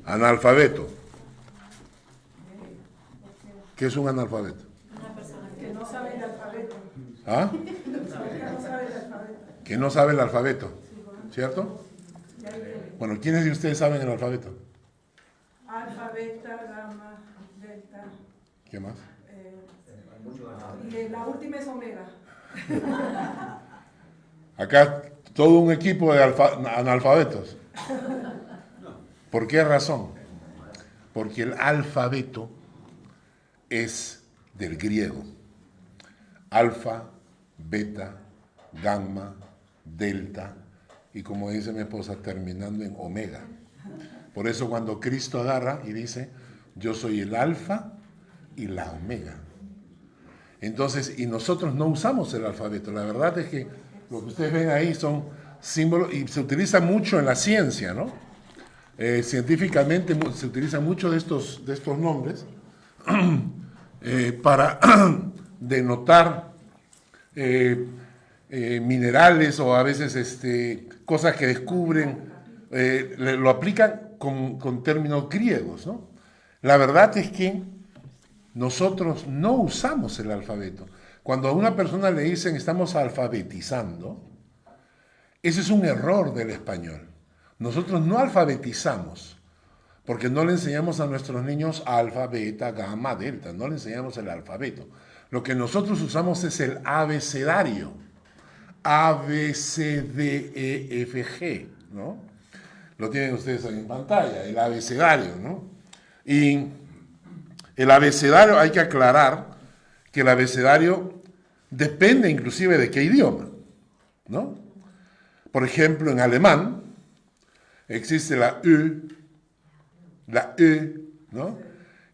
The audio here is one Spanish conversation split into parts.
Analfabeto. ¿Qué es un analfabeto? Una persona que no sabe el alfabeto. ¿Ah? Que no sabe el alfabeto. Que no sabe el alfabeto, ¿cierto? Bueno, ¿quiénes de ustedes saben el alfabeto? Alfa, beta, gamma, delta. ¿Qué más? Y la última es omega. Acá todo un equipo de analfabetos. ¿Por qué razón? Porque el alfabeto es del griego. Alfa, beta, gamma, delta y como dice mi esposa, terminando en omega. Por eso cuando Cristo agarra y dice, yo soy el alfa y la omega. Entonces, y nosotros no usamos el alfabeto. La verdad es que lo que ustedes ven ahí son símbolos y se utiliza mucho en la ciencia, ¿no? Científicamente se utilizan mucho de estos nombres para denotar minerales o a veces cosas que descubren, lo aplican con términos griegos, ¿no? La verdad es que nosotros no usamos el alfabeto. Cuando a una persona le dicen estamos alfabetizando, ese es un error del español. Nosotros no alfabetizamos, porque no le enseñamos a nuestros niños alfa, beta, gamma, delta, no le enseñamos el alfabeto. Lo que nosotros usamos es el abecedario. A, B, C, D, E, F, G, ¿no? Lo tienen ustedes ahí en pantalla, el abecedario, ¿no? Y el abecedario, hay que aclarar que el abecedario depende inclusive de qué idioma, ¿no? Por ejemplo, en alemán existe la E, ¿no?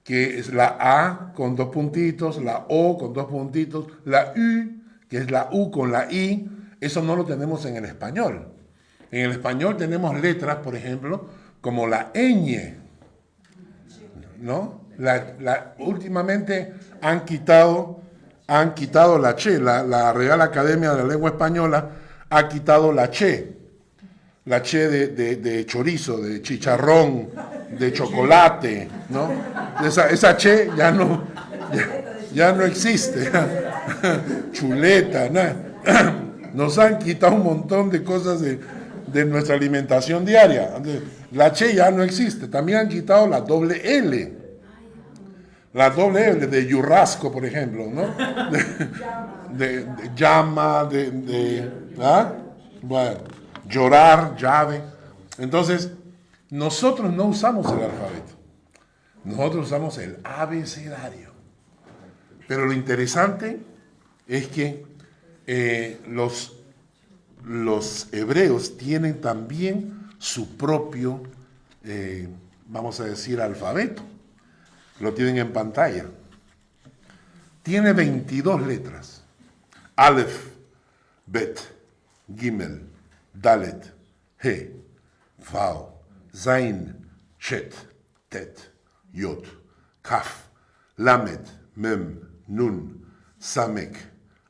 Que es la A con dos puntitos, la O con dos puntitos, la U, que es la U con la I, eso no lo tenemos en el español. En el español tenemos letras, por ejemplo, como la ñ, ¿no? Últimamente han quitado la che, la Real Academia de la Lengua Española ha quitado la che de chorizo, de chicharrón, de chocolate, ¿no? Esa che ya no existe. Chuleta, ¿no? Nos han quitado un montón de cosas de nuestra alimentación diaria. La che ya no existe. También han quitado la doble L. La doble L de churrasco, por ejemplo, ¿no? De llama, ¿ah? Bueno, llorar, llave. Entonces, nosotros no usamos el alfabeto. Nosotros usamos el abecedario. Pero lo interesante es que los hebreos tienen también su propio, vamos a decir, alfabeto. Lo tienen en pantalla. Tiene 22 letras. Aleph, Bet, Gimel, Dalet, He, Vav, Zain, Chet, Tet, Yod, Kaf, Lamed, Mem, Nun, Samek,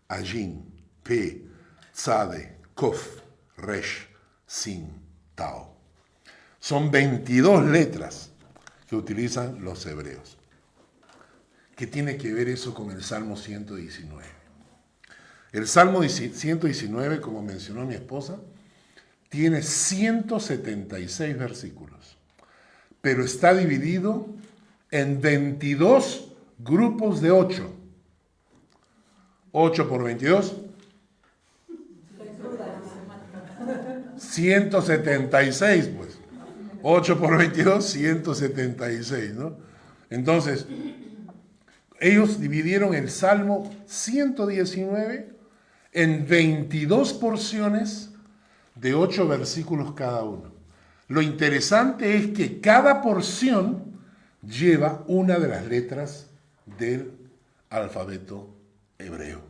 Ajin, Pe, Tzade, Kof, Resh, Sin, Tao. Son 22 letras que utilizan los hebreos. ¿Qué tiene que ver eso con el Salmo 119? El Salmo 119, como mencionó mi esposa, tiene 176 versículos, pero está dividido en 22 grupos de 8. 8 por 22. 176, pues. 8 por 22, 176, ¿no? Entonces, ellos dividieron el Salmo 119 en 22 porciones de 8 versículos cada uno. Lo interesante es que cada porción lleva una de las letras del alfabeto hebreo,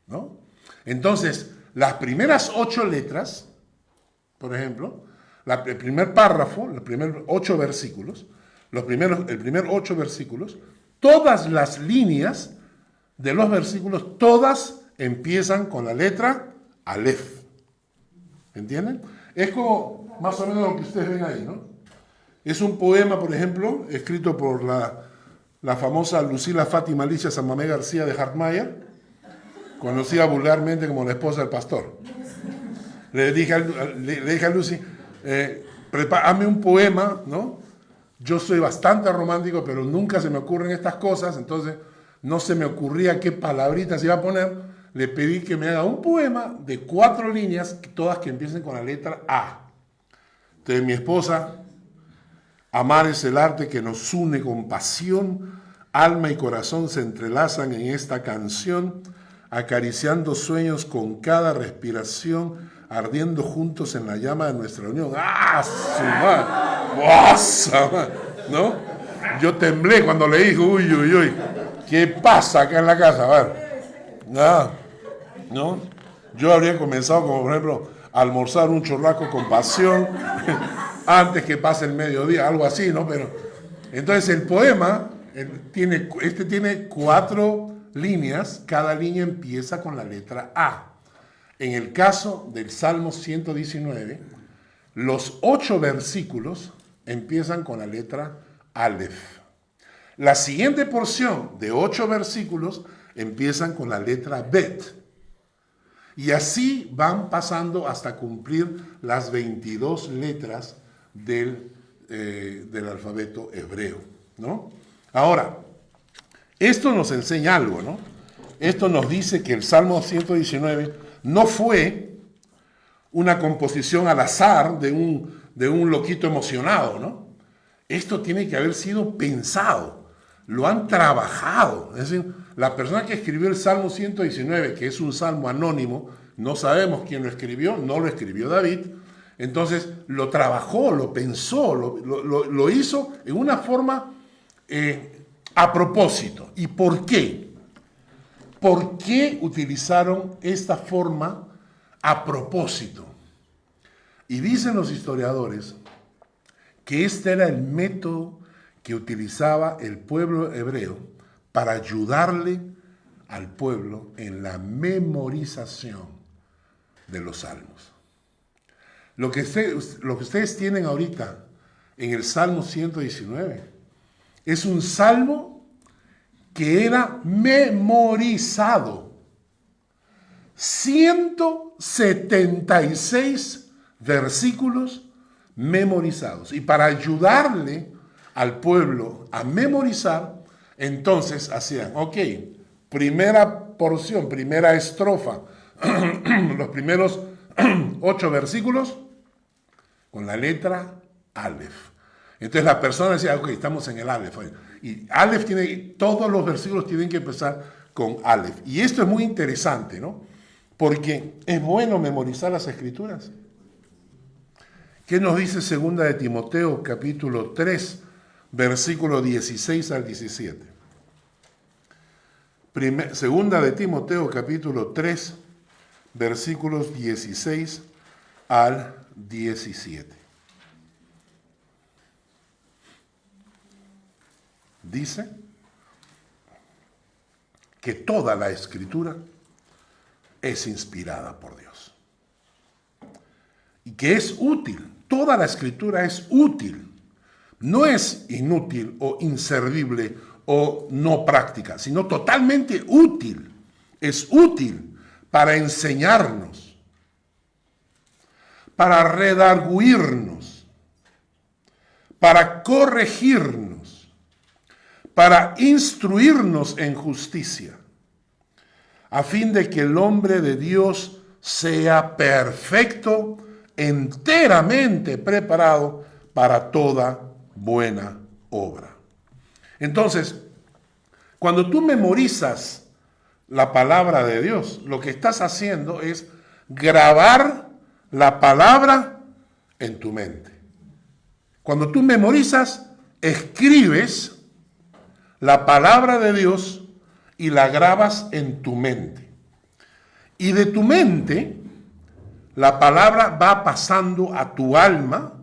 ¿no? Entonces, las primeras 8 letras, por ejemplo, el primer párrafo, los primeros 8 versículos, el primer 8 versículos, todas las líneas de los versículos, todas empiezan con la letra Aleph. ¿Entienden? Es como más o menos lo que ustedes ven ahí, ¿no? Es un poema, por ejemplo, escrito por la famosa Lucila Fátima Alicia San Mamé García de Hartmayer, conocida vulgarmente como la esposa del pastor. Le dije a Lucy, hazme un poema, ¿no? Yo soy bastante romántico, pero nunca se me ocurren estas cosas, entonces no se me ocurría qué palabritas iba a poner. Le pedí que me haga un poema de 4 líneas, todas que empiecen con la letra A. Entonces mi esposa, amar es el arte que nos une con pasión, alma y corazón se entrelazan en esta canción, acariciando sueños con cada respiración, ardiendo juntos en la llama de nuestra unión. ¡Ah, su madre! ¿No? Yo temblé cuando le dije, uy, uy, uy, ¿qué pasa acá en la casa? A ver. ¿No? Yo habría comenzado, como por ejemplo, a almorzar un churrasco con pasión antes que pase el mediodía, algo así, ¿no? Pero entonces el poema tiene 4 líneas, cada línea empieza con la letra A. En el caso del Salmo 119, los 8 versículos empiezan con la letra Aleph. La siguiente porción de 8 versículos empiezan con la letra Bet. Y así van pasando hasta cumplir las 22 letras del alfabeto hebreo, ¿no? Ahora, esto nos enseña algo, ¿no? Esto nos dice que el Salmo 119 no fue una composición al azar de un loquito emocionado, ¿no? Esto tiene que haber sido pensado, lo han trabajado. Es decir, la persona que escribió el Salmo 119, que es un salmo anónimo, no sabemos quién lo escribió, no lo escribió David, entonces lo trabajó, lo pensó, lo hizo en una forma a propósito. ¿Y por qué? ¿Por qué utilizaron esta forma a propósito? Y dicen los historiadores que este era el método que utilizaba el pueblo hebreo para ayudarle al pueblo en la memorización de los salmos. Lo que ustedes tienen ahorita en el Salmo 119 es un salmo que era memorizado. 176 versículos memorizados. Y para ayudarle al pueblo a memorizar, entonces hacían, primera porción, primera estrofa, los primeros 8 versículos con la letra Aleph. Entonces la persona decía, estamos en el Aleph. Y Aleph todos los versículos tienen que empezar con Aleph. Y esto es muy interesante, ¿no? Porque es bueno memorizar las escrituras. ¿Qué nos dice 2 de Timoteo, capítulo 3, versículo 16 al 17? 2 de Timoteo, capítulo 3, versículos 16 al 17. Dice que toda la escritura es inspirada por Dios y que es útil. Toda la escritura es útil, no es inútil o inservible o no práctica, sino totalmente útil. Es útil para enseñarnos, para redarguirnos, para corregirnos, para instruirnos en justicia, a fin de que el hombre de Dios sea perfecto, enteramente preparado para toda buena obra. Entonces, cuando tú memorizas la palabra de Dios, lo que estás haciendo es grabar la palabra en tu mente. Cuando tú memorizas, escribes la palabra de Dios y la grabas en tu mente. Y de tu mente, la palabra va pasando a tu alma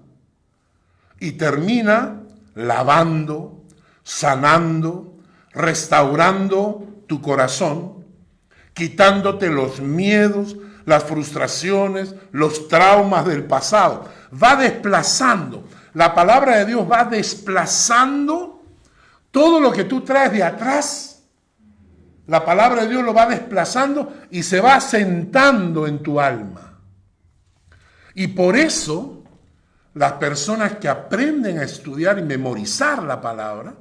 y termina lavando, sanando, restaurando tu corazón, quitándote los miedos, las frustraciones, los traumas del pasado. Va desplazando La palabra de Dios va desplazando todo lo que tú traes de atrás. La palabra de Dios lo va desplazando y se va asentando en tu alma. Y por eso las personas que aprenden a estudiar y memorizar la palabra,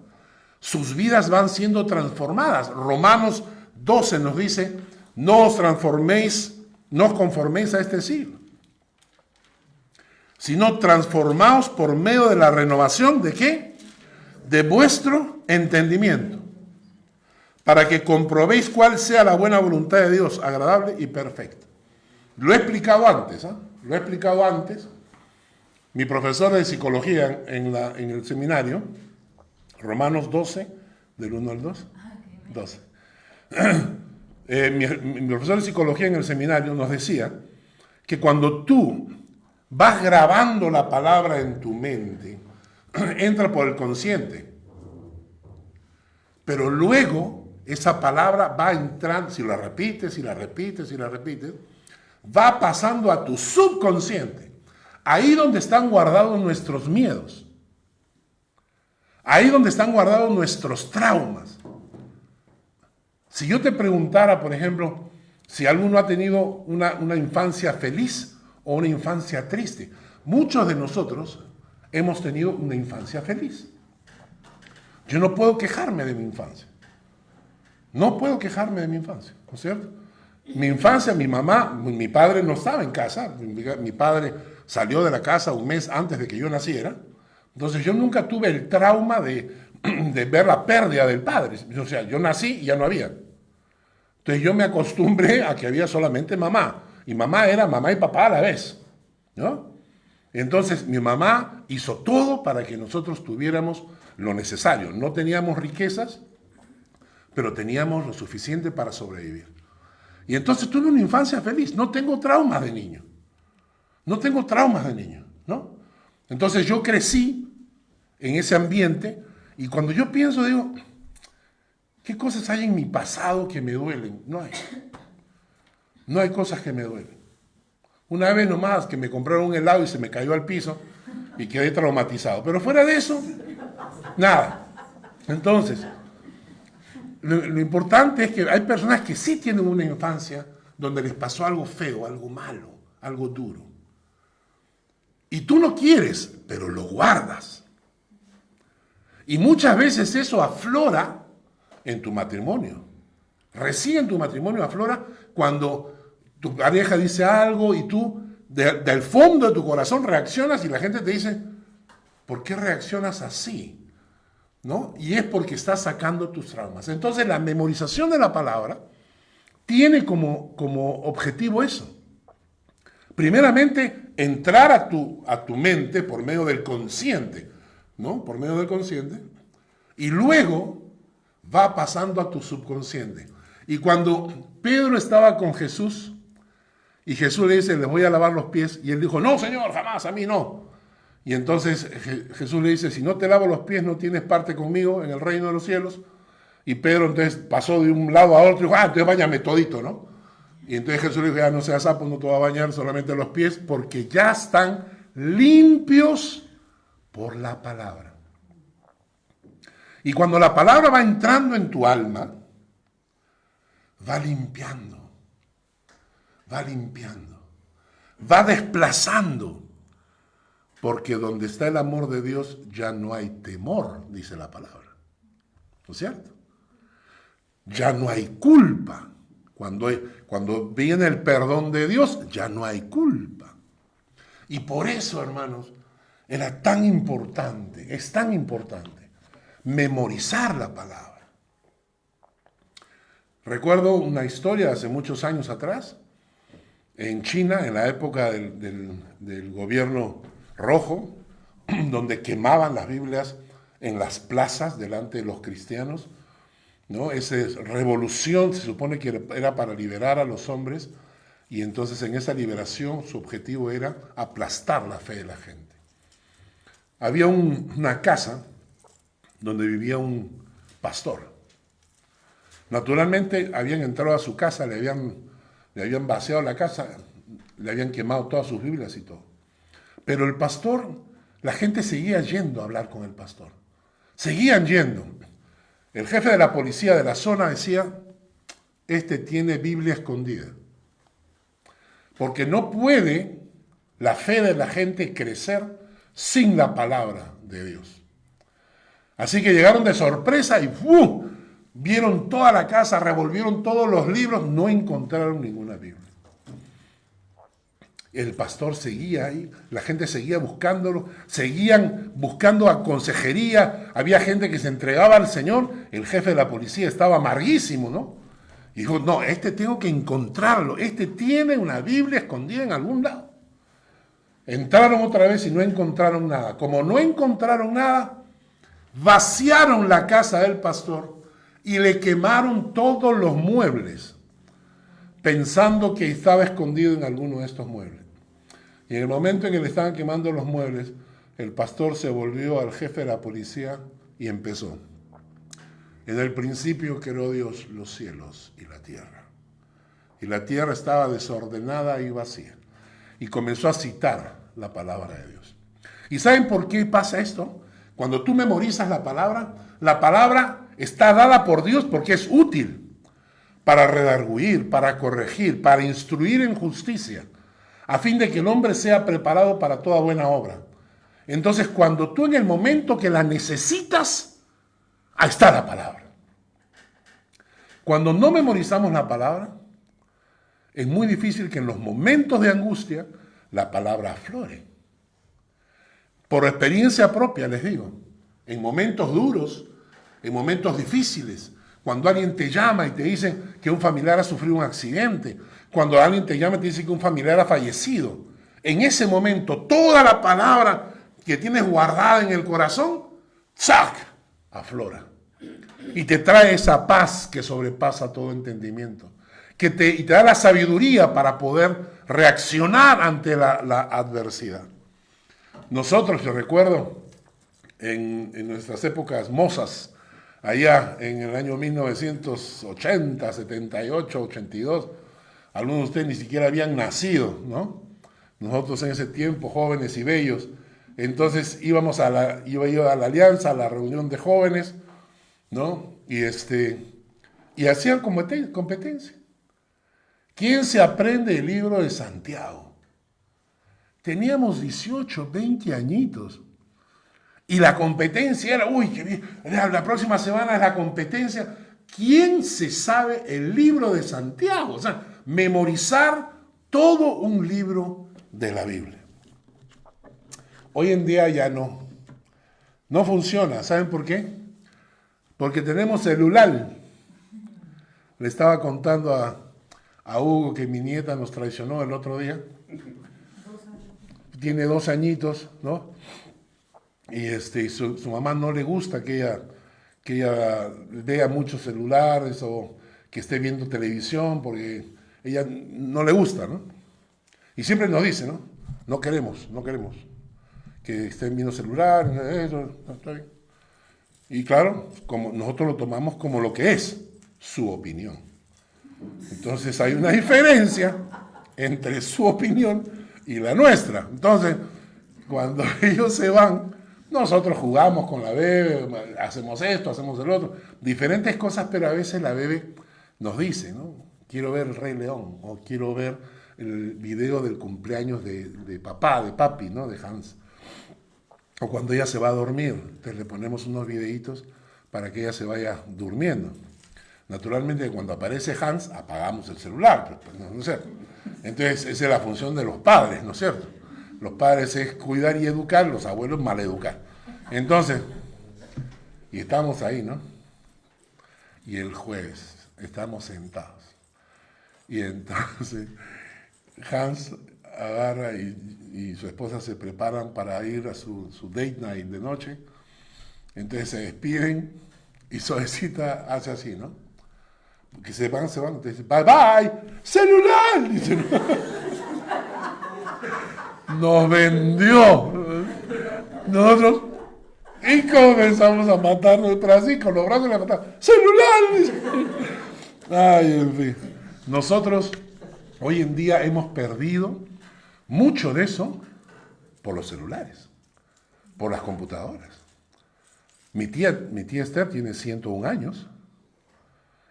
sus vidas van siendo transformadas. Romanos 12 nos dice, no os transforméis, no os conforméis a este siglo, sino transformaos por medio de la renovación, ¿de qué? De vuestro entendimiento, para que comprobéis cuál sea la buena voluntad de Dios, agradable y perfecta. Lo he explicado antes, ¿eh? Lo he explicado antes. Mi profesor de psicología en el seminario, Romanos 12, del 1 al 2, 12. Mi profesor de psicología en el seminario nos decía que cuando tú vas grabando la palabra en tu mente, entra por el consciente. Pero luego esa palabra va entrando, si la repites, va pasando a tu subconsciente. Ahí donde están guardados nuestros miedos. Ahí donde están guardados nuestros traumas. Si yo te preguntara, por ejemplo, si alguno ha tenido una infancia feliz o una infancia triste, muchos de nosotros hemos tenido una infancia feliz. Yo no puedo quejarme de mi infancia. No puedo quejarme de mi infancia, ¿no es cierto? Mi infancia, mi padre no estaba en casa. Mi padre salió de la casa un mes antes de que yo naciera. Entonces yo nunca tuve el trauma de ver la pérdida del padre. O sea, yo nací y ya no había. Entonces yo me acostumbré a que había solamente mamá. Y mamá era mamá y papá a la vez, ¿no? Entonces mi mamá hizo todo para que nosotros tuviéramos lo necesario. No teníamos riquezas, pero teníamos lo suficiente para sobrevivir. Y entonces tuve una infancia feliz. No tengo traumas de niño. ¿No? Entonces yo crecí en ese ambiente y cuando yo pienso, digo, ¿qué cosas hay en mi pasado que me duelen? No hay. No hay cosas que me duelen. Una vez nomás que me compraron un helado y se me cayó al piso y quedé traumatizado. Pero fuera de eso, nada. Entonces, lo importante es que hay personas que sí tienen una infancia donde les pasó algo feo, algo malo, algo duro. Y tú no quieres, pero lo guardas. Y muchas veces eso aflora en tu matrimonio. Recién en tu matrimonio aflora cuando tu pareja dice algo y tú del fondo de tu corazón reaccionas y la gente te dice, ¿por qué reaccionas así? ¿No? Y es porque estás sacando tus traumas. Entonces la memorización de la palabra tiene como objetivo eso. Primeramente, entrar a tu mente por medio del consciente, ¿no? Por medio del consciente. Y luego va pasando a tu subconsciente. Y cuando Pedro estaba con Jesús, y Jesús le dice, les voy a lavar los pies, y él dijo, no, Señor, jamás, a mí no. Y entonces Jesús le dice, si no te lavo los pies, no tienes parte conmigo en el reino de los cielos. Y Pedro entonces pasó de un lado a otro y dijo, entonces báñame todito, ¿no? Y entonces Jesús le dijo, no seas sapo, no te va a bañar solamente los pies, porque ya están limpios por la palabra. Y cuando la palabra va entrando en tu alma, va limpiando, va desplazando, porque donde está el amor de Dios ya no hay temor, dice la palabra. ¿No es cierto? Ya no hay culpa. Cuando viene el perdón de Dios, ya no hay culpa. Y por eso, hermanos, era tan importante, es tan importante, memorizar la palabra. Recuerdo una historia de hace muchos años atrás, en China, en la época del gobierno rojo, donde quemaban las Biblias en las plazas delante de los cristianos, ¿no? Esa revolución se supone que era para liberar a los hombres, y entonces en esa liberación su objetivo era aplastar la fe de la gente. Había una casa donde vivía un pastor. Naturalmente habían entrado a su casa, le habían vaciado la casa, le habían quemado todas sus Biblias y todo. Pero el pastor la gente seguía yendo a hablar con el pastor. Seguían yendo. El jefe de la policía de la zona decía, este tiene Biblia escondida. Porque no puede la fe de la gente crecer sin la palabra de Dios. Así que llegaron de sorpresa y vieron toda la casa, revolvieron todos los libros, no encontraron ninguna Biblia. El pastor seguía ahí, la gente seguía buscándolo, seguían buscando a consejería, había gente que se entregaba al Señor, el jefe de la policía estaba amarguísimo, ¿no? Y dijo, no, este tengo que encontrarlo, este tiene una Biblia escondida en algún lado. Entraron otra vez y no encontraron nada. Como no encontraron nada, vaciaron la casa del pastor y le quemaron todos los muebles, pensando que estaba escondido en alguno de estos muebles. Y en el momento en que le estaban quemando los muebles, el pastor se volvió al jefe de la policía y empezó. En el principio creó Dios los cielos y la tierra. Y la tierra estaba desordenada y vacía. Y comenzó a citar la palabra de Dios. ¿Y saben por qué pasa esto? Cuando tú memorizas la palabra está dada por Dios porque es útil para redarguir, para corregir, para instruir en justicia, a fin de que el hombre sea preparado para toda buena obra. Entonces, cuando tú en el momento que la necesitas, ahí está la palabra. Cuando no memorizamos la palabra, es muy difícil que en los momentos de angustia la palabra aflore. Por experiencia propia les digo, en momentos duros, en momentos difíciles, cuando alguien te llama y te dice que un familiar ha sufrido un accidente, cuando alguien te llama y te dice que un familiar ha fallecido, en ese momento toda la palabra que tienes guardada en el corazón, ¡zac!, aflora. Y te trae esa paz que sobrepasa todo entendimiento. Y te da la sabiduría para poder reaccionar ante la adversidad. Nosotros, yo recuerdo, en nuestras épocas mozas, allá en el año 1980, 78, 82, algunos de ustedes ni siquiera habían nacido, ¿no? Nosotros en ese tiempo, jóvenes y bellos, entonces iba yo a la Alianza, a la reunión de jóvenes, ¿no? Y hacían competencia. ¿Quién se aprende el libro de Santiago? Teníamos 18, 20 añitos. Y la competencia era, uy, qué bien, la próxima semana es la competencia. ¿Quién se sabe el libro de Santiago? O sea, memorizar todo un libro de la Biblia. Hoy en día ya no funciona. ¿Saben por qué? Porque tenemos celular. Le estaba contando a Hugo que mi nieta nos traicionó el otro día. Tiene 2 añitos, ¿no? Y su mamá no le gusta que ella vea muchos celulares o que esté viendo televisión porque ella no le gusta, ¿no? Y siempre nos dice, ¿no? No queremos que estén viendo celular, eso, no, está bien. Y claro, como nosotros lo tomamos como lo que es, su opinión. Entonces hay una diferencia entre su opinión y la nuestra. Entonces, cuando ellos se van, nosotros jugamos con la bebé, hacemos esto, hacemos el otro, diferentes cosas, pero a veces la bebé nos dice, ¿no? Quiero ver el Rey León, o quiero ver el video del cumpleaños de papá, de papi, ¿no? De Hans. O cuando ella se va a dormir, entonces le ponemos unos videitos para que ella se vaya durmiendo. Naturalmente, cuando aparece Hans, apagamos el celular, ¿no es cierto? Entonces, esa es la función de los padres, ¿no es cierto? Los padres es cuidar y educar, los abuelos maleducar. Entonces, y estamos ahí, ¿no? Y el jueves, estamos sentados. Y entonces, Hans agarra y su esposa se preparan para ir a su date night de noche. Entonces se despiden y suavecita hace así, ¿no? Porque se van, entonces bye bye, celular, dice. Nos vendió. Nosotros, y comenzamos a matarnos, pero así, con los brazos le matamos. ¡Celular! Dice. Ay, en fin. Nosotros hoy en día hemos perdido mucho de eso por los celulares. por las computadoras. Mi tía Esther tiene 101 años.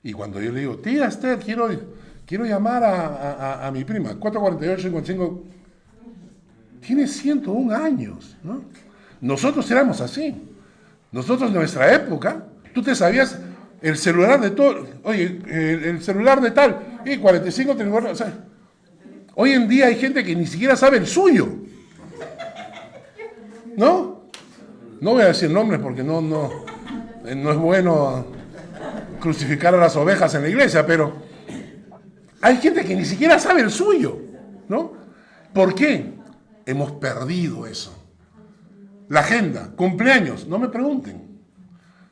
Y cuando yo le digo, tía Esther, quiero llamar a mi prima, 448-55, tiene 101 años, ¿no? Nosotros éramos así. Nosotros en nuestra época, tú te sabías el celular de todo, oye, el celular de tal, y 45, 34, o sea, hoy en día hay gente que ni siquiera sabe el suyo. ¿No? No voy a decir nombres porque no es bueno crucificar a las ovejas en la iglesia, pero hay gente que ni siquiera sabe el suyo, ¿no? ¿Por qué? Hemos perdido eso. La agenda, cumpleaños, no me pregunten.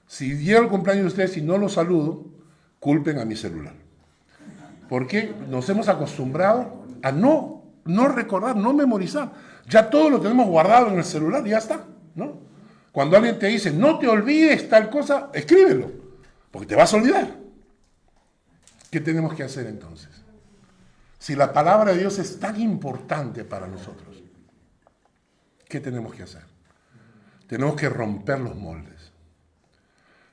Si llega el cumpleaños de ustedes y no lo saludo, culpen a mi celular. Porque nos hemos acostumbrado a no recordar, no memorizar. Ya todo lo tenemos guardado en el celular y ya está, ¿no? Cuando alguien te dice, no te olvides tal cosa, escríbelo, porque te vas a olvidar. ¿Qué tenemos que hacer entonces? Si la palabra de Dios es tan importante para nosotros, ¿qué tenemos que hacer? Tenemos que romper los moldes.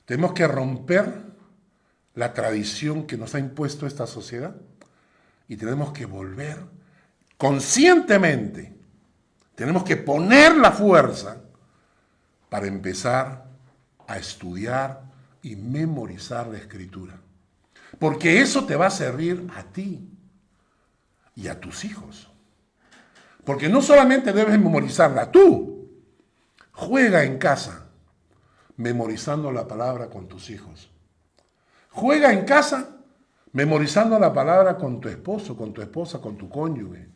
Tenemos que romper la tradición que nos ha impuesto esta sociedad y tenemos que volver conscientemente. Tenemos que poner la fuerza para empezar a estudiar y memorizar la Escritura. Porque eso te va a servir a ti y a tus hijos. Porque no solamente debes memorizarla tú, juega en casa memorizando la palabra con tus hijos. Juega en casa memorizando la palabra con tu esposo, con tu esposa, con tu cónyuge.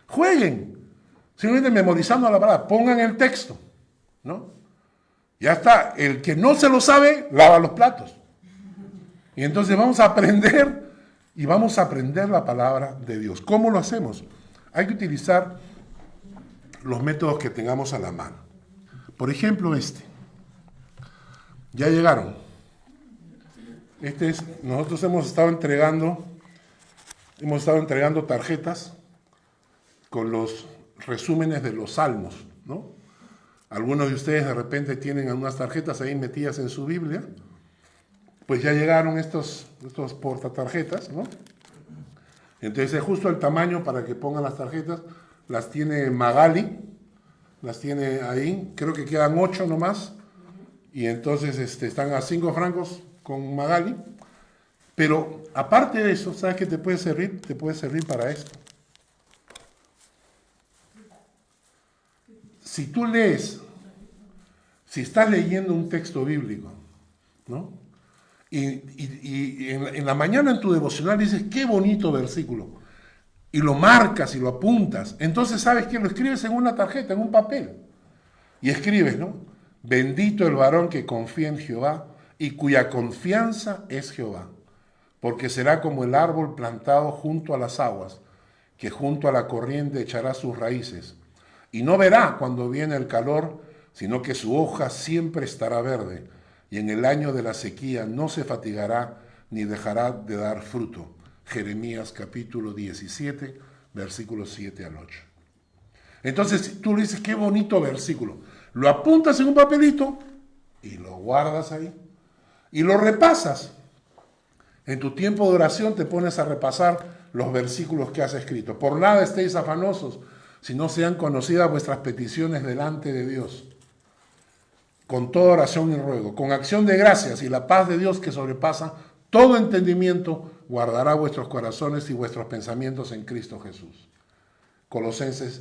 Jueguen, simplemente memorizando la palabra, pongan el texto, ¿no? Ya está, el que no se lo sabe, lava los platos. Y entonces vamos a aprender y vamos a aprender la palabra de Dios. ¿Cómo lo hacemos? Hay que utilizar los métodos que tengamos a la mano. Por ejemplo, ya llegaron. Nosotros hemos estado entregando tarjetas con los resúmenes de los salmos, ¿no? Algunos de ustedes de repente tienen algunas tarjetas ahí metidas en su Biblia. Pues ya llegaron estos portatarjetas, ¿no? Entonces es justo el tamaño para que pongan las tarjetas. Las tiene Magali, las tiene ahí. Creo que quedan 8 nomás. Y entonces están a 5 francos con Magali. Pero aparte de eso, ¿sabes qué te puede servir? Te puede servir para esto. Si tú lees, si estás leyendo un texto bíblico, ¿no? Y en la mañana en tu devocional dices, qué bonito versículo, y lo marcas y lo apuntas, entonces sabes que lo escribes en una tarjeta, en un papel, y escribes, ¿no? Bendito el varón que confía en Jehová y cuya confianza es Jehová, porque será como el árbol plantado junto a las aguas, que junto a la corriente echará sus raíces, y no verá cuando viene el calor, sino que su hoja siempre estará verde, y en el año de la sequía no se fatigará ni dejará de dar fruto. Jeremías capítulo 17, versículos 7 al 8. Entonces tú le dices, qué bonito versículo. Lo apuntas en un papelito y lo guardas ahí. Y lo repasas. En tu tiempo de oración te pones a repasar los versículos que has escrito. Por nada estéis afanosos, si no sean conocidas vuestras peticiones delante de Dios. Con toda oración y ruego, con acción de gracias y la paz de Dios que sobrepasa todo entendimiento, guardará vuestros corazones y vuestros pensamientos en Cristo Jesús.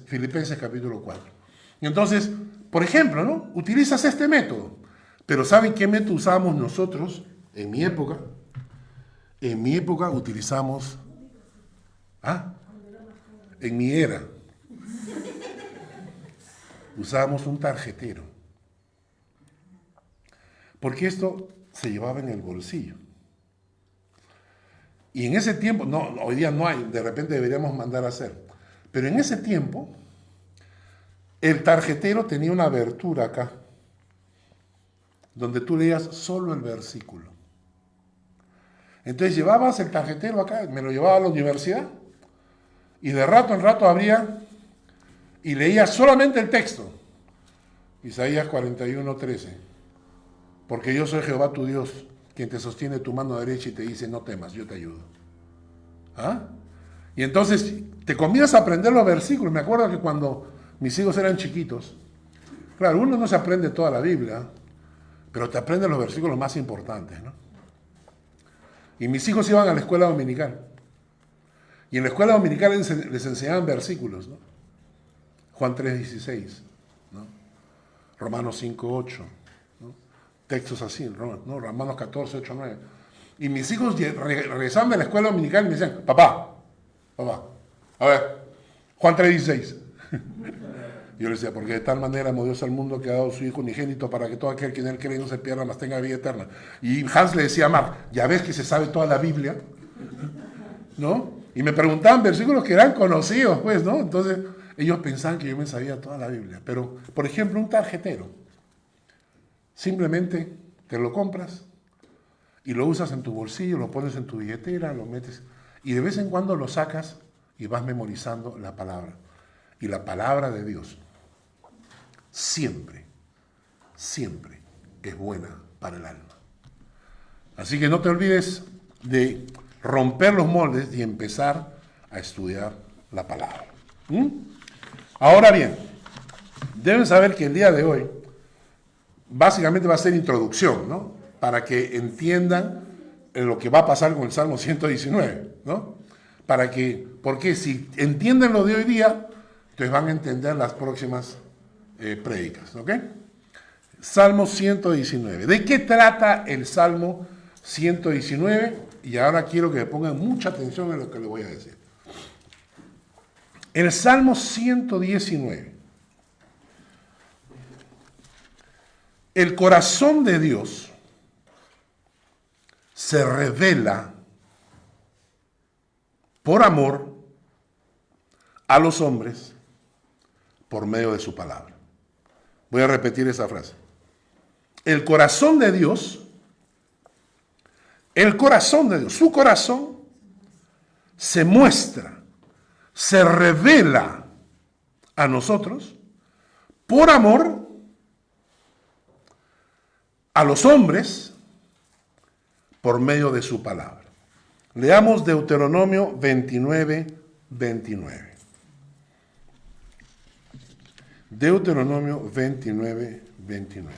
Filipenses capítulo 4. Y entonces, por ejemplo, ¿no? Utilizas este método. Pero ¿saben qué método usábamos nosotros en mi época? En mi época utilizamos, en mi era, usábamos un tarjetero. Porque esto se llevaba en el bolsillo. Y en ese tiempo, hoy día no hay, de repente deberíamos mandar a hacer. Pero en ese tiempo, el tarjetero tenía una abertura acá, donde tú leías solo el versículo. Entonces llevabas el tarjetero acá, me lo llevaba a la universidad, y de rato en rato abría y leía solamente el texto. Isaías 41:13. Porque yo soy Jehová tu Dios, quien te sostiene tu mano derecha y te dice, no temas, yo te ayudo. ¿Ah? Y entonces te comienzas a aprender los versículos. Me acuerdo que cuando mis hijos eran chiquitos, claro, uno no se aprende toda la Biblia, pero te aprende los versículos más importantes, ¿no? Y mis hijos iban a la escuela dominical. Y en la escuela dominical les enseñaban versículos, ¿no? Juan 3:16, ¿no? Romanos 5:8, ¿no? Textos así, ¿no? Romanos 14:8-9. Y mis hijos regresaban de la escuela dominical y me decían, papá, a ver, Juan 3:16. Yo les decía, porque de tal manera amó Dios al mundo que ha dado su Hijo unigénito para que todo aquel que en él cree no se pierda, mas tenga vida eterna. Y Hans le decía a Mark, ya ves que se sabe toda la Biblia, ¿no? Y me preguntaban versículos que eran conocidos, pues, ¿no? Entonces, ellos pensaban que yo me sabía toda la Biblia. Pero, por ejemplo, un tarjetero, simplemente te lo compras y lo usas en tu bolsillo, lo pones en tu billetera, lo metes, y de vez en cuando lo sacas y vas memorizando la palabra. Y la palabra de Dios siempre es buena para el alma. Así que no te olvides de romper los moldes y empezar a estudiar la palabra. Ahora bien, deben saber que el día de hoy básicamente va a ser introducción, ¿no? Para que entiendan lo que va a pasar con el Salmo 119, ¿no? Porque si entienden lo de hoy día, entonces van a entender las próximas prédicas, ¿ok? Salmo 119. ¿De qué trata el Salmo 119? Y ahora quiero que me pongan mucha atención en lo que les voy a decir. El Salmo 119. El corazón de Dios se revela por amor a los hombres por medio de su palabra. Voy a repetir esa frase. El corazón de Dios, su corazón se muestra, se revela a nosotros por amor a los hombres por medio de su palabra. Leamos Deuteronomio 29:29. Deuteronomio 29:29.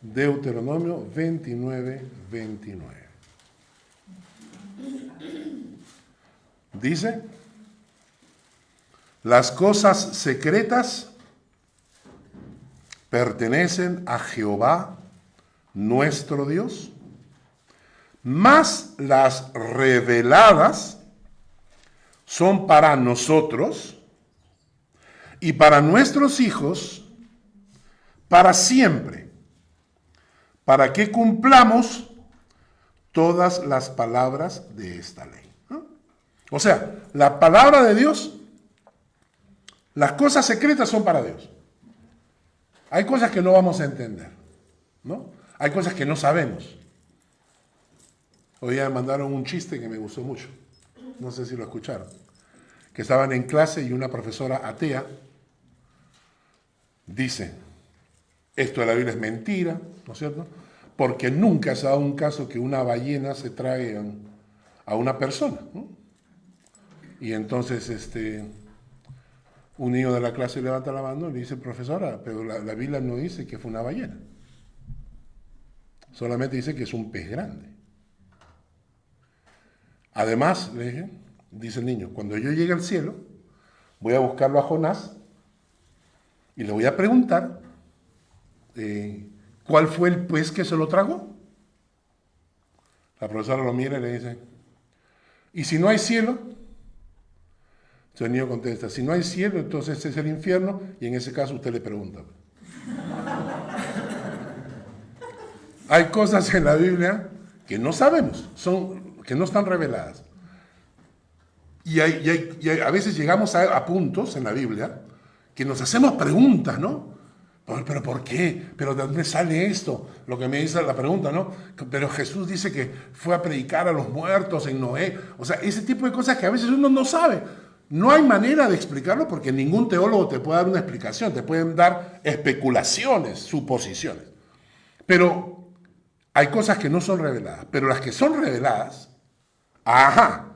Deuteronomio 29:29. Dice, las cosas secretas pertenecen a Jehová, nuestro Dios, mas las reveladas son para nosotros y para nuestros hijos para siempre, para que cumplamos todas las palabras de esta ley. ¿No? O sea, la palabra de Dios, las cosas secretas son para Dios. Hay cosas que no vamos a entender, ¿no? Hay cosas que no sabemos. Hoy me mandaron un chiste que me gustó mucho. No sé si lo escucharon. Que estaban en clase y una profesora atea dice, esto de la Biblia es mentira, ¿no es cierto? Porque nunca se ha dado un caso que una ballena se trague a una persona, ¿no? Y entonces un niño de la clase levanta la mano y le dice, profesora, pero la Biblia no dice que fue una ballena. Solamente dice que es un pez grande. Además, le dije, dice el niño, cuando yo llegue al cielo, voy a buscarlo a Jonás y le voy a preguntar ¿cuál fue el pez que se lo tragó? La profesora lo mira y le dice, ¿y si no hay cielo? Entonces el niño contesta, si no hay cielo, entonces es el infierno, y en ese caso usted le pregunta. Hay cosas en la Biblia que no sabemos, que no están reveladas. Y a veces llegamos a puntos en la Biblia que nos hacemos preguntas, ¿no? ¿Pero por qué? ¿Pero de dónde sale esto? Lo que me dice la pregunta, ¿no? Pero Jesús dice que fue a predicar a los muertos en Noé. O sea, ese tipo de cosas que a veces uno no sabe. No hay manera de explicarlo porque ningún teólogo te puede dar una explicación. Te pueden dar especulaciones, suposiciones. Pero hay cosas que no son reveladas. Pero las que son reveladas, ajá,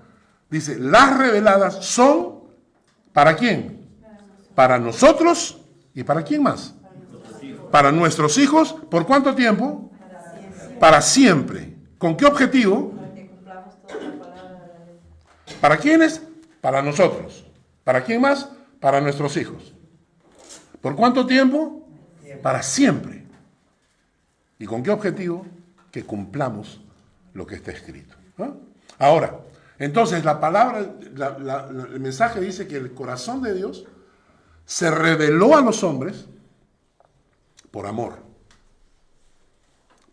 dice, las reveladas son, ¿para quién? Para nosotros y ¿para quién más? Para nuestros hijos. ¿Por cuánto tiempo? Para siempre. ¿Con qué objetivo? Para que cumplamos toda la palabra de la ley. ¿Para quiénes? Para nosotros. ¿Para quién más? Para nuestros hijos. ¿Por cuánto tiempo? Para siempre. ¿Y con qué objetivo? Que cumplamos lo que está escrito. ¿No? Ahora, entonces la palabra, el mensaje dice que el corazón de Dios se reveló a los hombres por amor.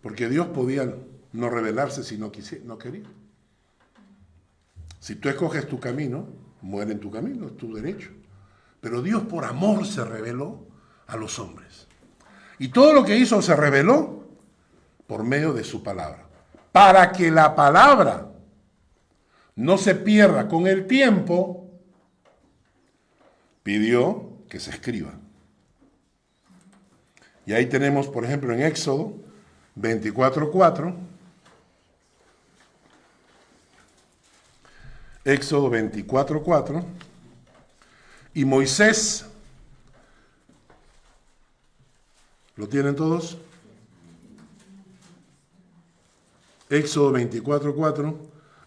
Porque Dios podía no revelarse si no quería. Si tú escoges tu camino, muere en tu camino, es tu derecho. Pero Dios por amor se reveló a los hombres. Y todo lo que hizo se reveló por medio de su palabra. Para que la palabra no se pierda con el tiempo, pidió que se escriba. Y ahí tenemos, por ejemplo, en Éxodo 24:4. Éxodo 24:4. Y Moisés, ¿lo tienen todos? Éxodo 24:4.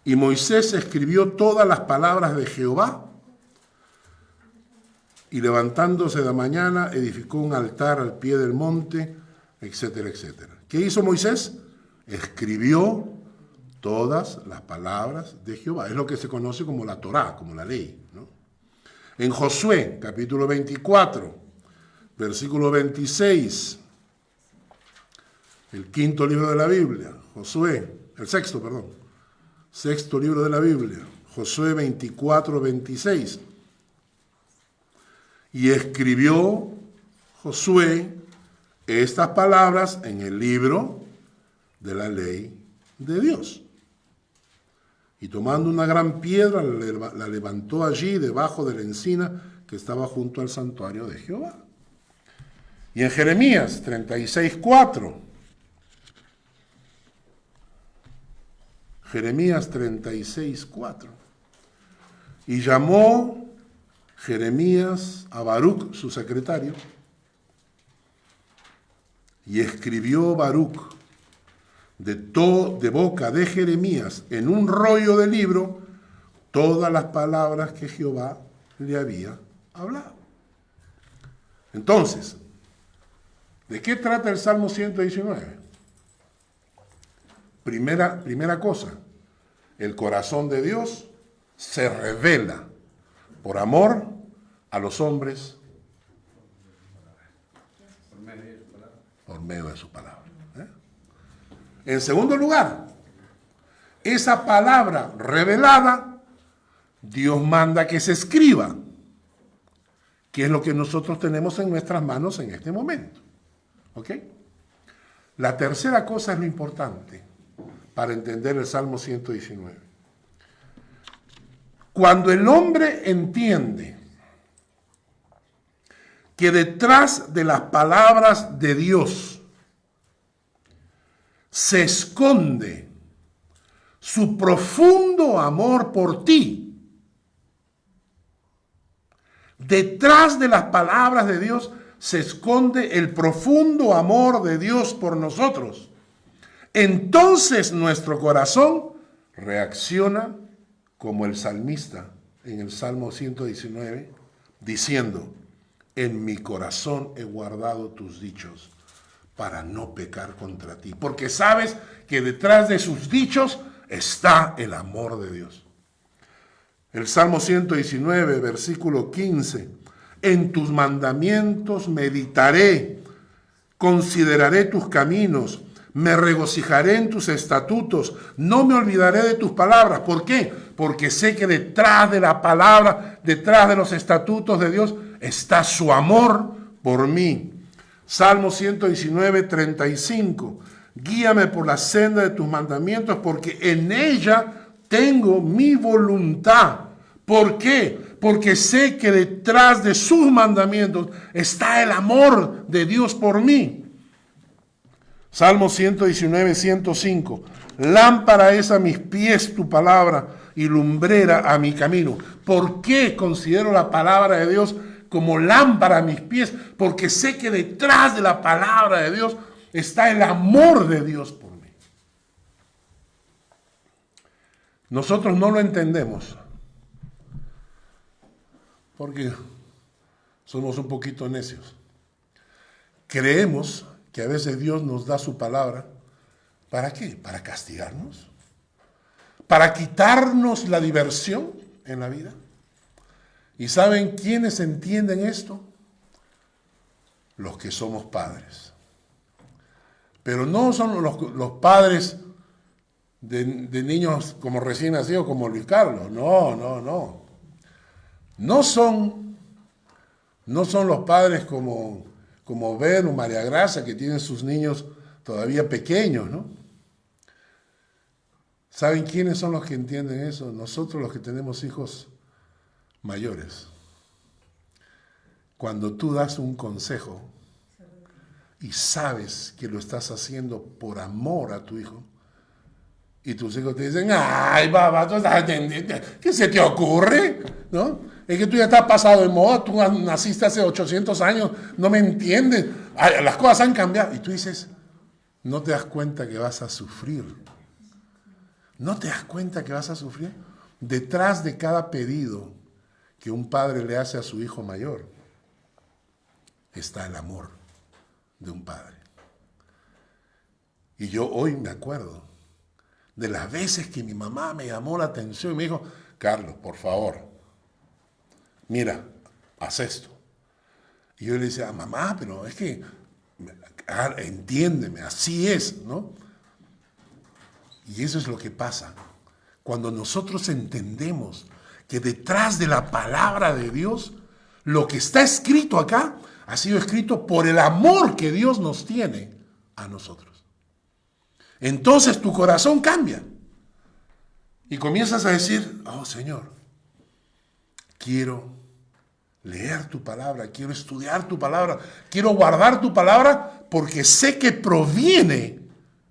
Y Moisés escribió todas las palabras de Jehová, y levantándose de mañana edificó un altar al pie del monte, etcétera, etcétera. ¿Qué hizo Moisés? Escribió todas las palabras de Jehová. Es lo que se conoce como la Torá, como la ley, ¿no? En Josué, capítulo 24, versículo 26, el quinto libro de la Biblia, sexto libro de la Biblia, Josué 24, 26. Y escribió Josué estas palabras en el libro de la ley de Dios. Y tomando una gran piedra, la levantó allí debajo de la encina que estaba junto al santuario de Jehová. Y en Jeremías 36:4. Jeremías 36:4. Y llamó Jeremías a Baruc, su secretario, y escribió Baruc de boca de Jeremías en un rollo de libro todas las palabras que Jehová le había hablado. Entonces, ¿de qué trata el Salmo 119? Primera cosa, el corazón de Dios se revela por amor a los hombres por medio de su palabra. En segundo lugar, esa palabra revelada, Dios manda que se escriba, que es lo que nosotros tenemos en nuestras manos en este momento. ¿Ok? La tercera cosa es lo importante para entender el Salmo 119. Cuando el hombre entiende que detrás de las palabras de Dios se esconde su profundo amor por ti, detrás de las palabras de Dios se esconde el profundo amor de Dios por nosotros, entonces nuestro corazón reacciona como el salmista en el Salmo 119, diciendo: en mi corazón he guardado tus dichos para no pecar contra ti. Porque sabes que detrás de sus dichos está el amor de Dios. El Salmo 119, versículo 15. En tus mandamientos meditaré, consideraré tus caminos, me regocijaré en tus estatutos, no me olvidaré de tus palabras. ¿Por qué? Porque sé que detrás de la palabra, detrás de los estatutos de Dios, está su amor por mí. Salmo 119, 35. Guíame por la senda de tus mandamientos, porque en ella tengo mi voluntad. ¿Por qué? Porque sé que detrás de sus mandamientos está el amor de Dios por mí. Salmo 119, 105. Lámpara es a mis pies tu palabra y lumbrera a mi camino. ¿Por qué considero la palabra de Dios como lámpara a mis pies? Porque sé que detrás de la palabra de Dios está el amor de Dios por mí. Nosotros no lo entendemos porque somos un poquito necios. Creemos que a veces Dios nos da su palabra. ¿Para qué? ¿Para castigarnos? ¿Para quitarnos la diversión en la vida? ¿Y saben quiénes entienden esto? Los que somos padres. Pero no son los padres de niños como recién nacidos como Luis Carlos. No. No son los padres como Ben o María Gracia, que tienen sus niños todavía pequeños, ¿no? ¿Saben quiénes son los que entienden eso? Nosotros, los que tenemos hijos mayores. Cuando tú das un consejo y sabes que lo estás haciendo por amor a tu hijo, y tus hijos te dicen, ay, papá, tú estás entendiendo, ¿qué se te ocurre? ¿No? Es que tú ya estás pasado de moda, tú naciste hace 800 años, no me entiendes, ay, las cosas han cambiado. Y tú dices, no te das cuenta que vas a sufrir. ¿No te das cuenta que vas a sufrir? Detrás de cada pedido que un padre le hace a su hijo mayor, está el amor de un padre. Y yo hoy me acuerdo de las veces que mi mamá me llamó la atención y me dijo, Carlos, por favor, mira, haz esto. Y yo le decía, mamá, pero es que, entiéndeme, así es, ¿no? Y eso es lo que pasa. Cuando nosotros entendemos que detrás de la palabra de Dios, lo que está escrito acá, ha sido escrito por el amor que Dios nos tiene a nosotros. Entonces tu corazón cambia. Y comienzas a decir, oh Señor, quiero leer tu palabra, quiero estudiar tu palabra, quiero guardar tu palabra porque sé que proviene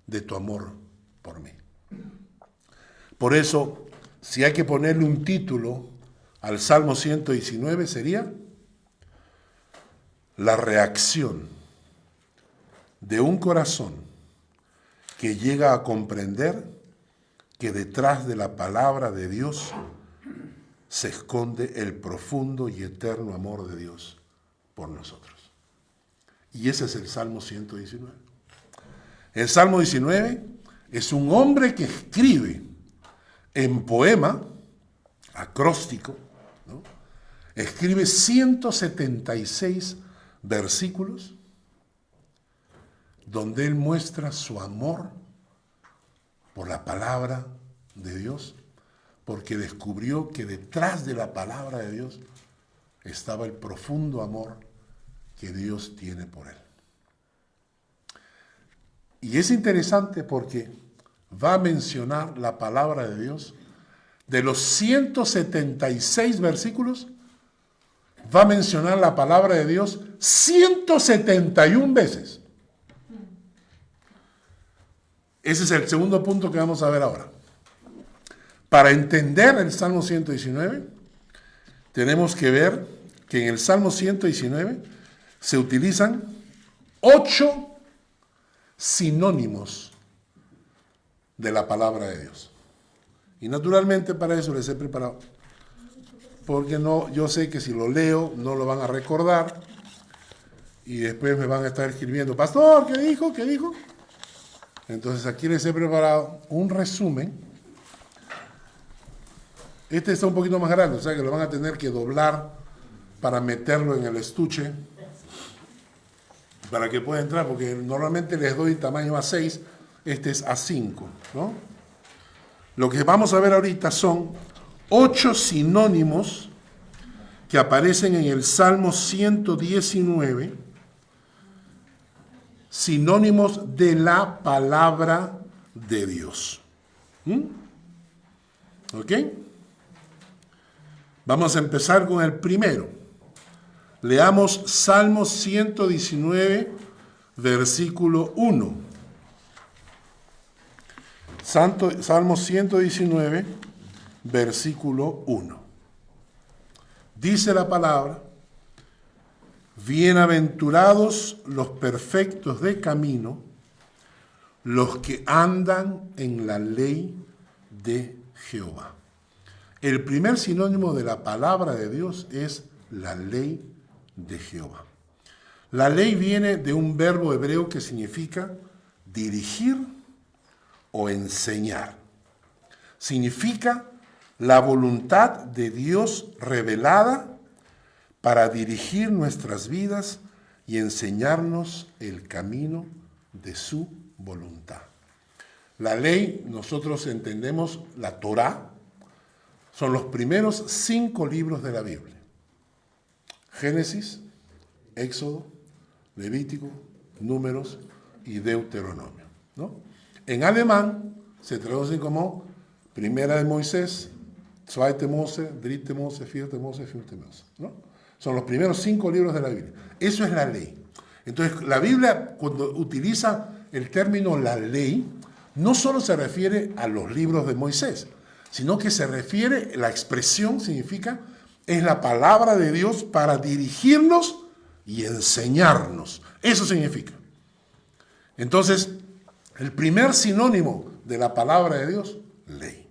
de tu amor por mí. Por eso, si hay que ponerle un título al Salmo 119, sería la reacción de un corazón que llega a comprender que detrás de la palabra de Dios se esconde el profundo y eterno amor de Dios por nosotros. Y ese es el Salmo 119. El Salmo 19 es un hombre que escribe en poema, acróstico, ¿no? Escribe 176 versículos donde él muestra su amor por la palabra de Dios, porque descubrió que detrás de la palabra de Dios estaba el profundo amor que Dios tiene por él. Y es interesante porque va a mencionar la palabra de Dios. De los 176 versículos, va a mencionar la palabra de Dios 171 veces. Ese es el segundo punto que vamos a ver ahora. Para entender el Salmo 119, tenemos que ver que en el Salmo 119 se utilizan 8 sinónimos de la palabra de Dios. Y naturalmente para eso les he preparado. Porque no, yo sé que si lo leo no lo van a recordar y después me van a estar escribiendo, pastor, ¿qué dijo? ¿Qué dijo? Entonces aquí les he preparado un resumen. Este está un poquito más grande, o sea que lo van a tener que doblar para meterlo en el estuche para que pueda entrar, porque normalmente les doy tamaño A6, este es A5, ¿no? Lo que vamos a ver ahorita son 8 sinónimos que aparecen en el Salmo 119 sinónimos de la palabra de Dios. ¿Ok? Vamos a empezar con el primero. Leamos Salmo 119, versículo 1. Salmo 119, versículo 1. Dice la palabra: bienaventurados los perfectos de camino, los que andan en la ley de Jehová. El primer sinónimo de la palabra de Dios es la ley de Jehová. La ley viene de un verbo hebreo que significa dirigir o enseñar. Significa la voluntad de Dios revelada para dirigir nuestras vidas y enseñarnos el camino de su voluntad. La ley, nosotros entendemos la Torá, son los primeros 5 libros de la Biblia. Génesis, Éxodo, Levítico, Números y Deuteronomio, ¿no? En alemán se traducen como Primera de Moisés, Zweite Mose, Dritte Mose, Vierte Mose, Fünfte Mose, ¿no? Son los primeros 5 libros de la Biblia. Eso es la ley. Entonces, la Biblia, cuando utiliza el término la ley, no solo se refiere a los libros de Moisés, sino que se refiere, la expresión significa, es la palabra de Dios para dirigirnos y enseñarnos. Eso significa. Entonces, el primer sinónimo de la palabra de Dios, ley.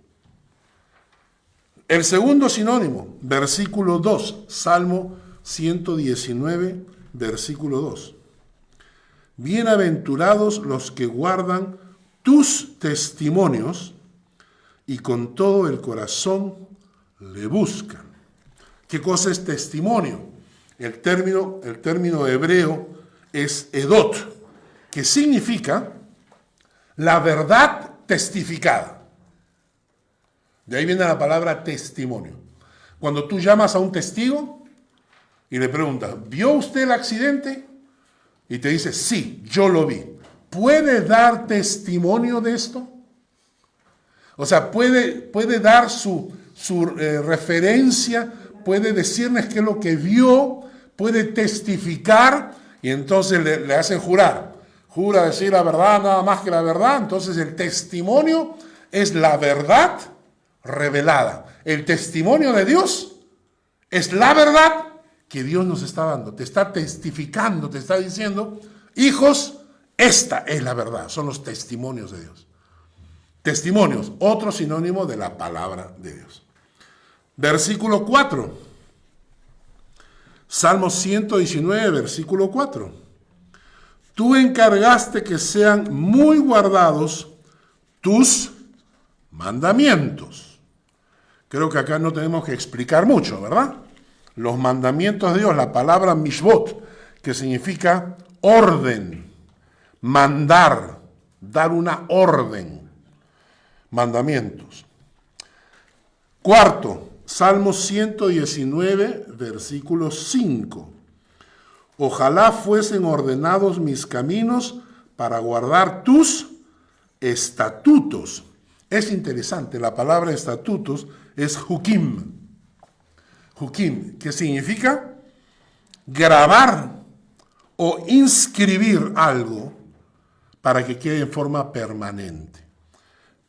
El segundo sinónimo, versículo 2, Salmo 119, versículo 2. Bienaventurados los que guardan tus testimonios y con todo el corazón le buscan. ¿Qué cosa es testimonio? El término hebreo es edot, que significa la verdad testificada. De ahí viene la palabra testimonio. Cuando tú llamas a un testigo y le preguntas, ¿vio usted el accidente? Y te dice, sí, yo lo vi. ¿Puede dar testimonio de esto? O sea, puede dar su referencia, puede decirles qué es lo que vio, puede testificar, y entonces le hacen jurar. Jura decir la verdad, nada más que la verdad. Entonces el testimonio es la verdad revelada. El testimonio de Dios es la verdad que Dios nos está dando. Te está testificando, te está diciendo, hijos, esta es la verdad. Son los testimonios de Dios. Testimonios, otro sinónimo de la palabra de Dios. Versículo 4. Salmo 119, versículo 4. Tú encargaste que sean muy guardados tus mandamientos. Creo que acá no tenemos que explicar mucho, ¿verdad? Los mandamientos de Dios, la palabra mishvot, que significa orden, mandar, dar una orden. Mandamientos. Cuarto, Salmo 119, versículo 5. Ojalá fuesen ordenados mis caminos para guardar tus estatutos. Es interesante, la palabra estatutos es hukim. Hukim, que significa grabar o inscribir algo para que quede en forma permanente.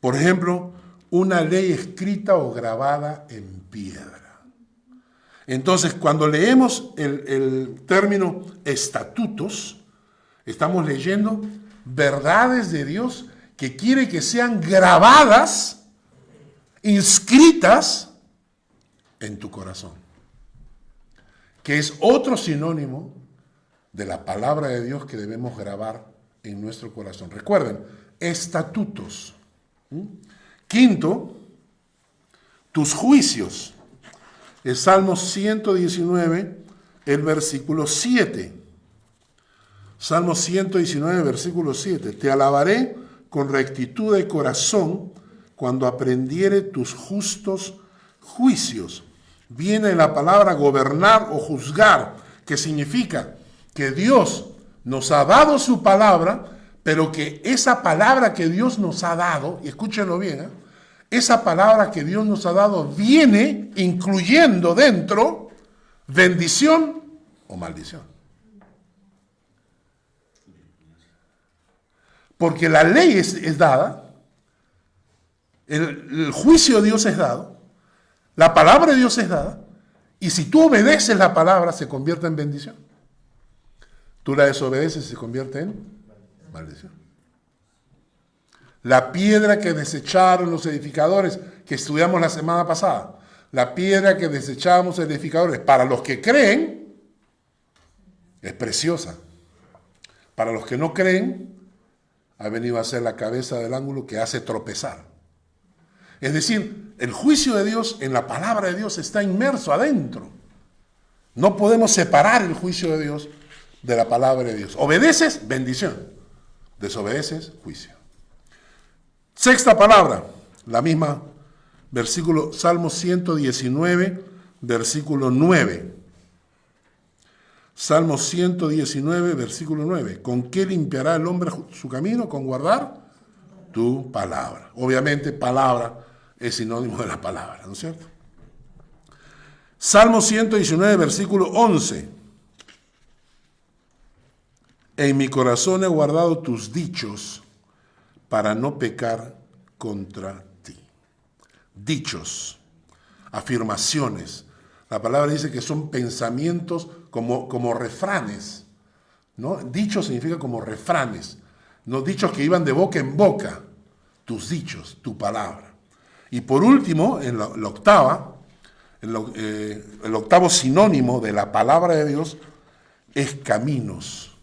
Por ejemplo, una ley escrita o grabada en piedra. Entonces, cuando leemos el término estatutos, estamos leyendo verdades de Dios que quiere que sean grabadas, inscritas en tu corazón. Que es otro sinónimo de la palabra de Dios que debemos grabar en nuestro corazón. Recuerden, estatutos. Quinto, tus juicios. El Salmo 119, el versículo 7. Salmo 119, versículo 7. Te alabaré con rectitud de corazón cuando aprendiere tus justos juicios. Viene la palabra gobernar o juzgar, que significa que Dios nos ha dado su palabra, pero que esa palabra que Dios nos ha dado, y escúchenlo bien, esa palabra que Dios nos ha dado viene incluyendo dentro bendición o maldición. Porque la ley es dada, el juicio de Dios es dado, la palabra de Dios es dada, y si tú obedeces la palabra se convierte en bendición. Tú la desobedeces y se convierte en maldición. La piedra que desecharon los edificadores, que estudiamos la semana pasada, la piedra que desechamos los edificadores, para los que creen, es preciosa. Para los que no creen, ha venido a ser la cabeza del ángulo que hace tropezar. Es decir, el juicio de Dios en la palabra de Dios está inmerso adentro. No podemos separar el juicio de Dios de la palabra de Dios. Obedeces, bendición. Desobedeces, juicio. Sexta palabra, la misma, versículo, Salmo 119, versículo 9. Salmo 119, versículo 9. ¿Con qué limpiará el hombre su camino? Con guardar tu palabra. Obviamente, palabra es sinónimo de la palabra, ¿no es cierto? Salmo 119, versículo 11. En mi corazón he guardado tus dichos para no pecar contra ti. Dichos, afirmaciones. La palabra dice que son pensamientos como refranes, ¿no? Dichos significa como refranes, no dichos que iban de boca en boca. Tus dichos, tu palabra. Y por último, en la octava, el octavo sinónimo de la palabra de Dios es caminos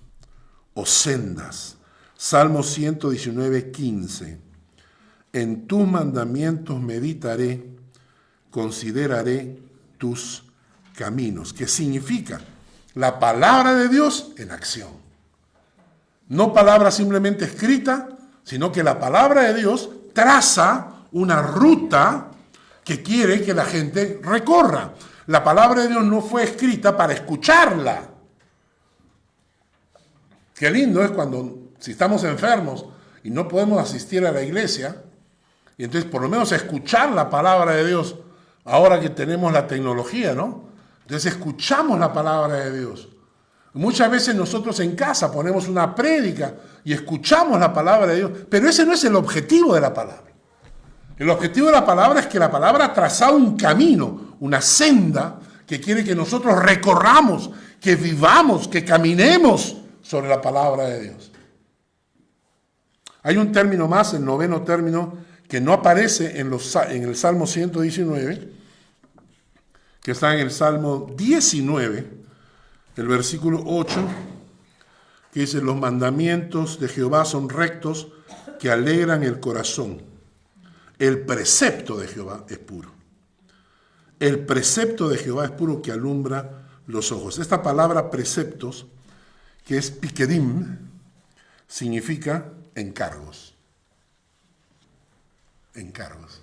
o sendas. Salmo 119, 15. En tus mandamientos meditaré, consideraré tus caminos. ¿Qué significa? La palabra de Dios en acción. No palabra simplemente escrita, sino que la palabra de Dios traza una ruta que quiere que la gente recorra. La palabra de Dios no fue escrita para escucharla. Qué lindo es cuando, si estamos enfermos y no podemos asistir a la iglesia, y entonces por lo menos escuchar la palabra de Dios, ahora que tenemos la tecnología, ¿no? Entonces escuchamos la palabra de Dios. Muchas veces nosotros en casa ponemos una prédica y escuchamos la palabra de Dios, pero ese no es el objetivo de la palabra. El objetivo de la palabra es que la palabra ha trazado un camino, una senda que quiere que nosotros recorramos, que vivamos, que caminemos sobre la palabra de Dios. Hay un término más, el noveno término, que no aparece en el Salmo 119, que está en el Salmo 19, el versículo 8, que dice: los mandamientos de Jehová son rectos, que alegran el corazón. El precepto de Jehová es puro. El precepto de Jehová es puro, que alumbra los ojos. Esta palabra preceptos, que es pikedim, significa encargos. Encargos.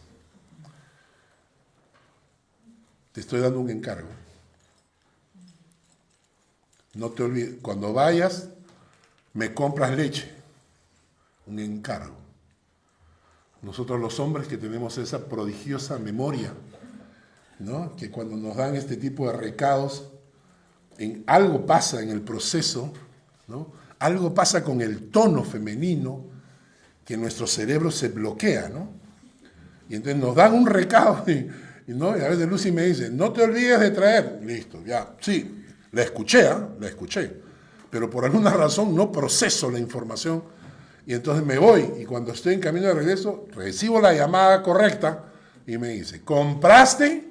Te estoy dando un encargo. No te olvides, cuando vayas, me compras leche. Un encargo. Nosotros los hombres que tenemos esa prodigiosa memoria, ¿no? Que cuando nos dan este tipo de recados, algo pasa en el proceso, ¿no? Algo pasa con el tono femenino, que nuestro cerebro se bloquea, ¿no? Y entonces nos dan un recado ¿no? Y a veces Lucy me dice: no te olvides de traer. Listo, ya, sí, la escuché, pero por alguna razón no proceso la información. Y entonces me voy, y cuando estoy en camino de regreso, recibo la llamada correcta y me dice: ¿compraste?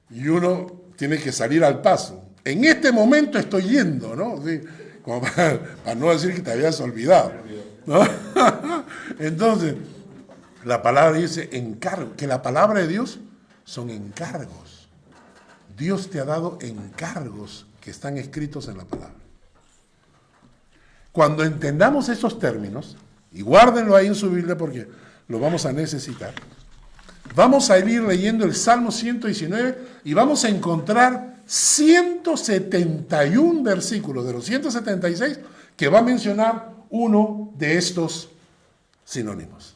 Y uno tiene que salir al paso. En este momento estoy yendo, ¿no? Sí, como para no decir que te habías olvidado, ¿no? Entonces, la palabra dice encargo, que la palabra de Dios son encargos. Dios te ha dado encargos que están escritos en la palabra. Cuando entendamos esos términos, y guárdenlo ahí en su Biblia porque lo vamos a necesitar, Vamos a ir leyendo el Salmo 119 y vamos a encontrar 171 versículos de los 176 que va a mencionar uno de estos sinónimos.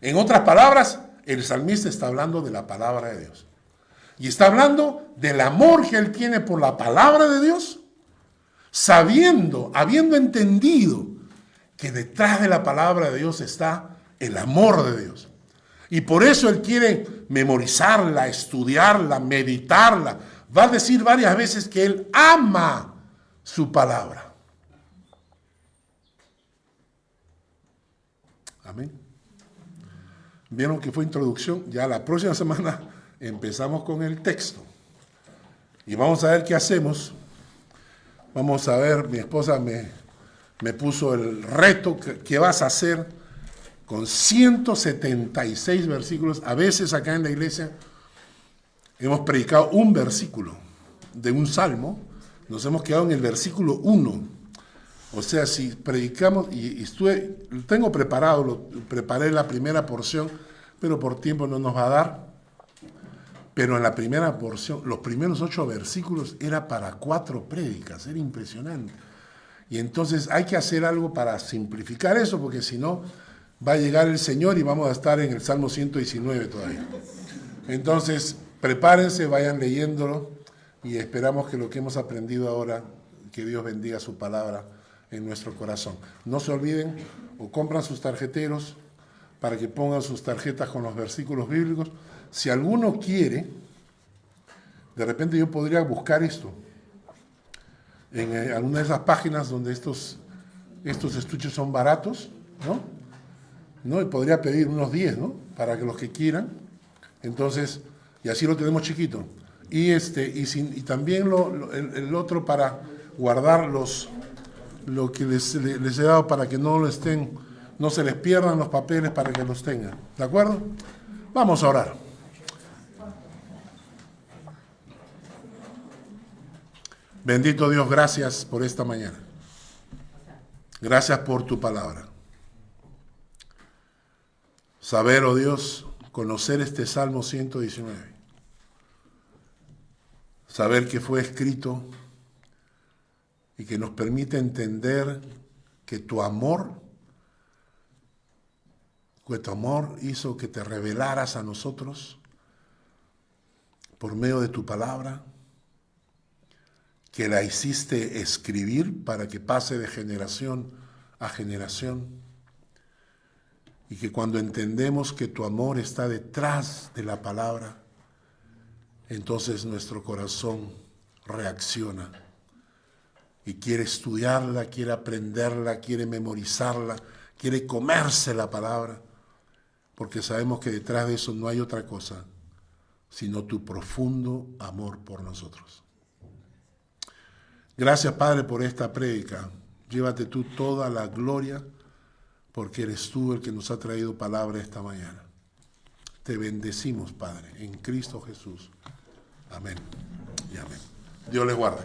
En otras palabras, el salmista está hablando de la palabra de Dios. Y está hablando del amor que él tiene por la palabra de Dios, sabiendo, habiendo entendido que detrás de la palabra de Dios está el amor de Dios. Y por eso él quiere memorizarla, estudiarla, meditarla. Va a decir varias veces que él ama su palabra. Amén. Vieron que fue introducción. Ya la próxima semana empezamos con el texto. Y vamos a ver qué hacemos. Vamos a ver, mi esposa me puso el reto, ¿qué vas a hacer con 176 versículos? A veces acá en la iglesia hemos predicado un versículo de un salmo, nos hemos quedado en el versículo 1. O sea, si predicamos, y tengo preparado, preparé la primera porción, pero por tiempo no nos va a dar. Pero en la primera porción, los primeros 8 versículos era para 4 prédicas, era impresionante. Y entonces hay que hacer algo para simplificar eso, porque si no, va a llegar el Señor y vamos a estar en el Salmo 119 todavía. Entonces, prepárense, vayan leyéndolo y esperamos que lo que hemos aprendido ahora, que Dios bendiga su palabra en nuestro corazón. No se olviden, o compran sus tarjeteros para que pongan sus tarjetas con los versículos bíblicos. Si alguno quiere, de repente yo podría buscar esto en alguna de esas páginas donde estos estuches son baratos, ¿no? Y podría pedir unos 10, ¿no? Para que los que quieran. Entonces, y así lo tenemos chiquito. Y también el otro para guardar lo que les he dado para que no se les pierdan los papeles, para que los tengan. ¿De acuerdo? Vamos a orar. Bendito Dios, gracias por esta mañana. Gracias por tu palabra. Saber, oh Dios, conocer este Salmo 119. Saber que fue escrito y que nos permite entender que tu amor hizo que te revelaras a nosotros por medio de tu palabra, que la hiciste escribir para que pase de generación a generación, y que cuando entendemos que tu amor está detrás de la palabra, entonces nuestro corazón reacciona y quiere estudiarla, quiere aprenderla, quiere memorizarla, quiere comerse la palabra, porque sabemos que detrás de eso no hay otra cosa sino tu profundo amor por nosotros. Gracias, Padre, por esta prédica. Llévate tú toda la gloria, porque eres tú el que nos ha traído palabra esta mañana. Te bendecimos, Padre, en Cristo Jesús. Amén y amén. Dios les guarde.